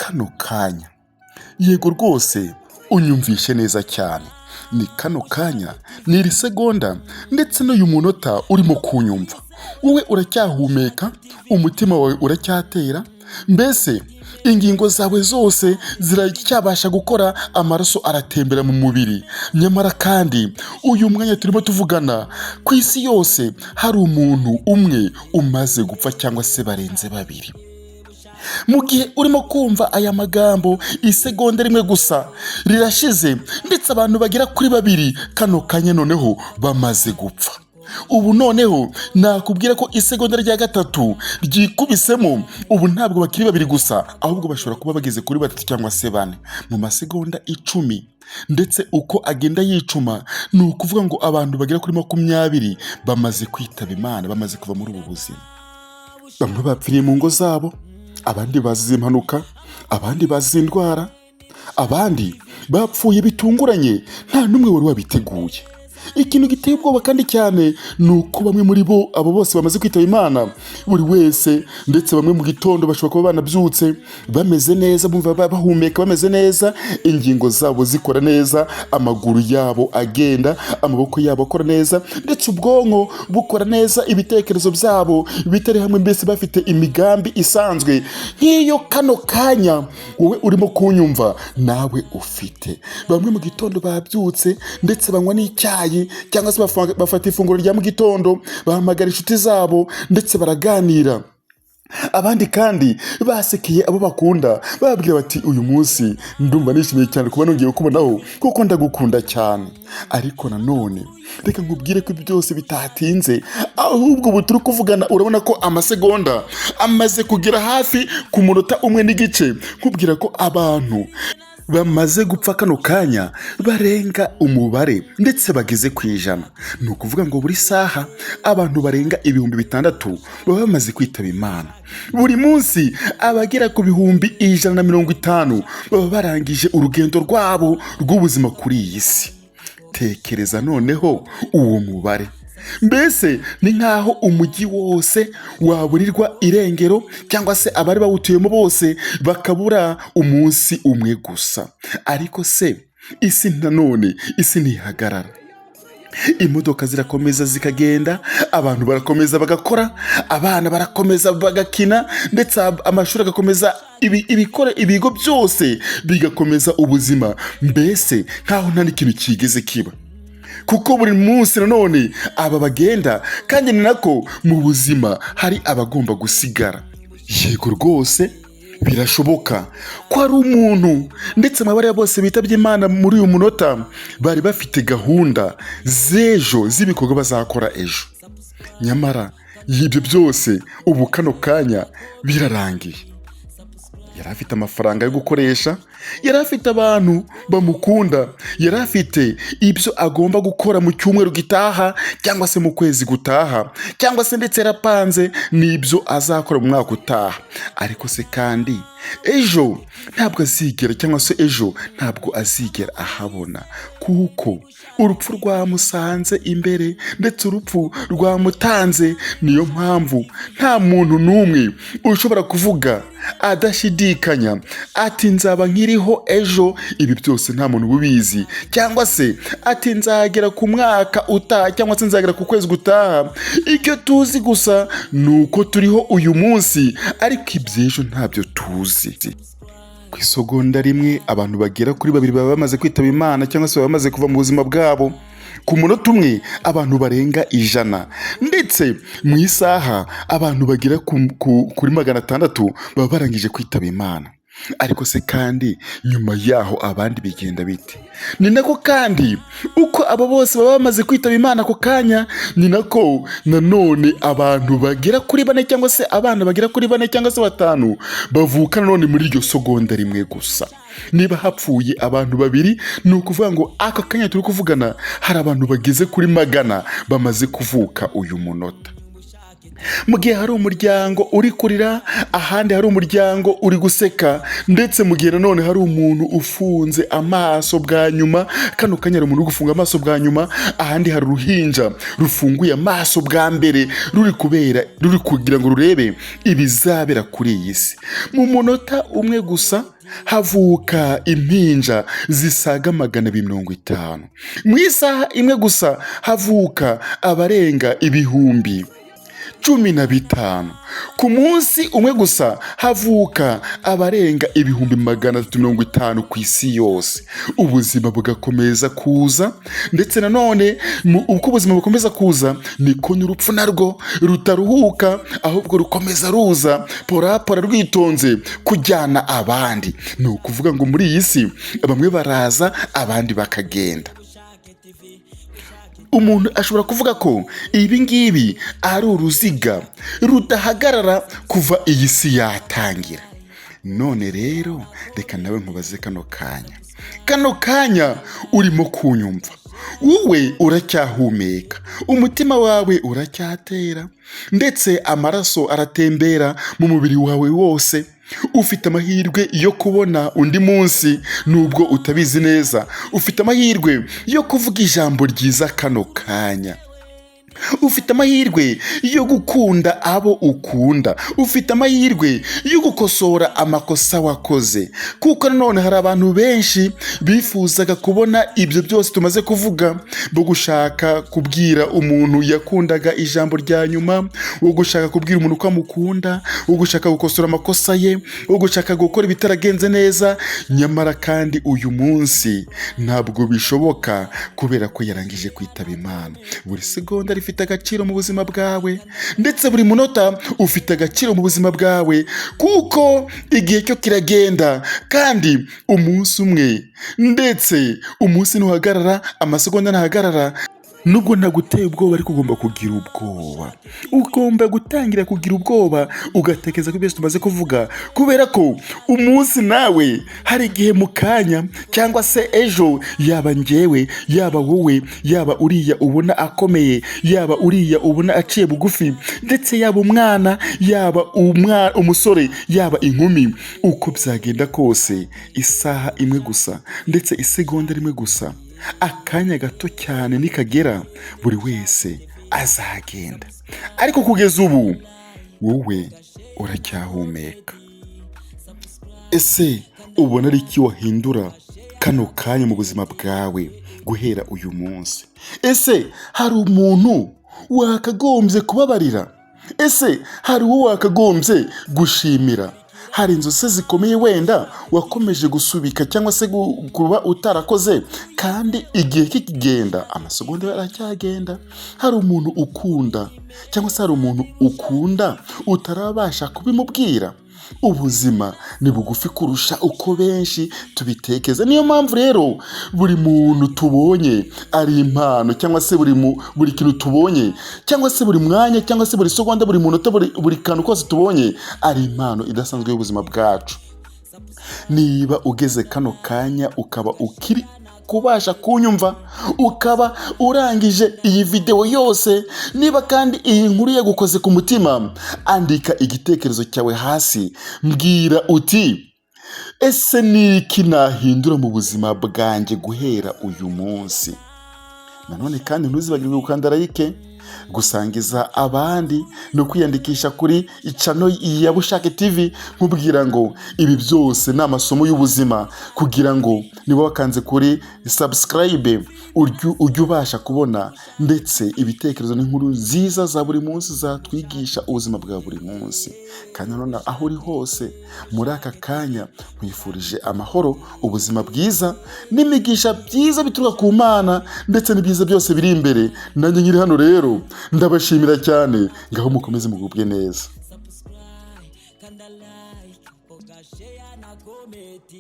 kano kanya. Yego rwose unyumvishe neza cyane. Ni kano kanya, ni iri segonda ndetse n'uyu munota urimo kunyumva. Wowe uracyahumeka, umutima wawe uracyatera, mbese ingingo zawe zose ziracyabasha gukora, amaraso aratembera mu mubiri. Nyamara kandi uyu mwanya turimo tuvugana, ku isi yose hari umuntu umwe umaze gupfa cyangwa se barenze babiri. Mu gihe urimo kumva aya magambo, isegonda rimwe gusa rirashize ndetse abantu bagera kuri babiri kano kanya noneho bamaze gupfa. Ubu noneho nakubwira ko isegonda rya gatatu ryikubisemo, ubu ntabwo bakiri babiri gusa, ahubwo bashobora kuba bageze kuri batatu cyangwa se bane mu masegonda 10. Ndetse uko agenda yicuma, ni ukuvuga ngo abantu bagera kuri 20 bamaze kwitaba Imana, bamaze kuva muri ubu buzima. Bamwe bapfiriye mu ngo zabo, abandi bazize impanuka, abandi bazize indwara, abandi bapfuye bitunguranye nta n'umwe wari wabiteguye. Ikintu giteye ubwoba kandi cyane ni uko bamwe muri bo, abo bose bamaze kwitaba Imana, buri wese, ndetse bamwe mu gitondo bashobora kuba banabyutse bameze neza, bumva bahumeka bameze neza, ingingo zabo zikora neza, amaguru yabo agenda, amaboko yabo akora neza, ndetse ubwonko bukora neza, ibitekerezo byabo bitari hamwe, mbese bafite imigambi isanzwe nk'iyo kano kanya wowe urimo kunyumva nawe ufite. Bamwe mu gitondo babyutse ndetse banywa n'icyayi cyangwa se bafata ifunguro rya mu gitondo, bahamagara inshuti zabo ndetse baraganira. Abandi kandi basekeye abo bakunda, bababwira bati uyu munsi ndumva nishimiye cyane kuba nongeye kubonaho kuko ndagukunda cyane. Ariko nanone reka nkubwire ko byose bitatinze, ahubwo ubu turi kuvugana urabona ko amasegonda amaze kugera hafi ku munota 1 n'igice. Nkubwira ko abantu bamaze gupfa kano kanya barenga umubare ndetse bageze ku 100. Ni ukuvuga ngo buri saha abantu barenga 6,000 baba bamaze kwitaba Imana. Buri munsi abagera ku 150 baba barangije urugendo rwabo rw'ubuzima kuri iyi si. Tekereza noneho uwo mubare. Mbese ni nkaho umujyi wose waburirwa irengero, cyangwa se abari bawutuyemo bose bakabura umunsi umwe gusa. Ariko se isi nanone, isi ntihagarara. Imodoka zirakomeza zikagenda, abantu barakomeza bagakora, abana barakomeza bagakina, ndetse amashuri agakomeza, ibigo byose bigakomeza ubuzima, mbese nkaho nta n'ikintu kigeze kiba. Kuko buri munsi nanone aba bagenda, kandi ni nako mu buzima hari abagomba gusigara. Yego rwose birashoboka ko ari umuntu, ndetse amabara bose bitabye Imana muri uyu munota bari bafite gahunda z'ejo, z'ibikorwa bazakora ejo. Nyamara y'ibyo byose ubu kano kanya birarangiye. Yari afite amafaranga yo gukoresha, yari afite abantu bamukunda, yari afite ibyo agomba gukora mu cyumweru gitaha cyangwa se mu kwezi gutaha, cyangwa se ndetse yarapanze n'ibyo azakora mu mwaka utaha. Ariko se kandi ejo ntabwo azigera, cyangwa se ejo ntabwo azigera ahabona, kuko urupfu rwamusanze imbere, ndetse urupfu rwamutanze. Niyo mpamvu nta muntu n'umwe ushobora kuvuga adashidikanya ati nzaba nkiriho ejo. Ibi byose nta muntu ubizi, cyangwa se ati nzagera ku mwaka utaha, cyangwa se nzagera ku kwezi gutaha. Icyo tuzi gusa ni uko turiho uyu munsi, ariko iby'ejo ntabyo tuzi. Ku isegonda rimwe abantu bagera kuri 2 baba bamaze kwitaba Imana, cyangwa se baba bamaze kuva mu buzima bwabo. Ku munota umwe abantu barenga 100, ndetse mu isaha abantu bagera kuri 600 baba barangije kwitaba Imana. Ariko se kandi nyuma yaho abandi bigenda bite? Ni nako kandi uko abo bose baba bamaze kwitaba Imana ako kanya, ni nako nanone abantu bagera kuri 4, cyangwa se abana bagera kuri 4 cyangwa se 5 bavuka nanone muri iryo segonda rimwe gusa. Niba hapfuye abantu 2, ni ukuvuga ngo aka kanya turi kuvugana hari abantu bageze kuri 100 bamaze kuvuka uyu munota. mu gihe hari umuryango uri kurira, ahandi hari umuryango uri guseka, ndetse mu gihe nanone hari umuntu ufunze amaso bwa nyuma, kano kanya hari umuntu uri gufunga amaso bwa nyuma, ahandi hari uruhinja rufunguye amaso bwa mbere ruri kugira ngo rurebe ibizabera kuri iyi si. Mu munota umwe gusa havuka impinja zisaga 250. Mu isaha imwe gusa havuka abarenga 15,000. Ku munsi umwe gusa havuka abarenga 350,000 ku isi yose. Ubuzima bugakomeza kuza, ndetse nanone uko ubuzima bukomeza kuza niko n'urupfu narwo rutaruhuka, ahubwo rukomeza ruza porapora rwitonze kujyana abandi. Ni ukuvuga ngo muri iyi si bamwe baraza abandi bakagenda. Umuntu ashobora kuvuga ko ibi ngibi ari uruziga rudahagarara kuva iyi si yatangira. None rero reka nawe nkubaze kano kanya urimo kunyumva, wowe uracyahumeka, umutima wawe uracyatera, ndetse amaraso aratembera mu mubiri wawe wose. Ufite amahirwe yo kubona undi munsi nubwo utabizi neza. Ufite amahirwe yo kuvuga ijambo ryiza kano kanya. Ufite amahirwe yo gukunda abo ukunda. Ufite amahirwe yo gukosora amakosa wakoze, kuko nanone hari abantu benshi bifuzaga kubona ibyo byose tumaze kuvuga, bo gushaka kubwira umuntu yakundaga ijambo rya nyuma, wo gushaka kubwira umuntu ko amukunda, wo gushaka gukosora amakosa ye, wo gushaka gukora ibitaragenze neza. Nyamara kandi uyu munsi ntabwo bishoboka, kubera ko yarangije kwitaba Imana. Buri segonda ufite agaciro mu buzima bwawe, ndetse buri munota ufite agaciro mu buzima bwawe, kuko igihe cyo kiragenda, kandi umunsi umwe, ndetse umunsi ntuhagarara, amasegonda ntahagarara. Nubwo naguteye ubwoba, ariko ugomba kugira ubwoba. Ugomba gutangira kugira ubwoba, ugatekereza ko byose tumaze kuvuga, kubera ko umunsi nawe hari igihe mu kanya, cyangwa se ejo, yaba njyewe, yaba wowe, yaba uriya ubona akomeye, yaba uriya ubona aciye bugufi, ndetse yaba umwana, yaba umusore, yaba inkumi, uko byagenda kose, isaha imwe gusa, ndetse isegonda rimwe gusa, akanya gato cyane nikagera, buri wese azagenda. Ariko kugeza ubu wowe uracyahumeka. Ese ubona ari iki wahindura kano kanya mu buzima bwawe guhera uyu munsi? Ese hari umuntu wakagombye kubabarira? Ese hari uwo wakagombye gushimira? Hari inzozi zikomeye wenda wakomeje gusubika, cyangwa se kuba utarakoze, kandi igihe kikigenda, amasegonda aracyagenda. Hari umuntu ukunda, cyangwa se hari umuntu ukunda utarabasha kubimubwira. Ubuzima ni bugufi kurusha uko benshi tubitekereza. Niyo mpamvu rero buri muntu tubonye ari impano, cyangwa se buri kintu tubonye, cyangwa se buri mwanya, cyangwa se buri segonda, buri munota, buri kantu kose tubonye ari impano idasanzwe y'ubuzima bwacu. Niba ugeze kano kanya ukaba ukiri kubasha kunyumva, ukaba urangije iyi video yose, niba kandi iyi nkuru yagukoze ku mutima, andika igitekerezo cyawe hasi, mbwira uti ese niki nahindura mu buzima bwanjye guhera uyu munsi. Nanone kandi ntuzibagirwe gukanda like, gusangiza abandi, no kwiyandikisha kuri channel ya Bushake TV, nkubwira ngo ibi byose ni amasomo y'ubuzima, kugira ngo niba wakanze kuri subscribe ujye ubasha kubona ndetse ibitekerezo n'inkuru nziza za buri munsi zatwigisha ubuzima bwa buri munsi. Kandi none aho uri hose muri aka kanya, nkwifurije amahoro, ubuzima bwiza n'imigisha byiza bituruka ku Mana, ndetse n'ibyiza byose biri imbere. Nanjye nyiri hano rero ndabashimira cyane, ngaho mukomeze mugubwe neza. Kanda like, share na comment.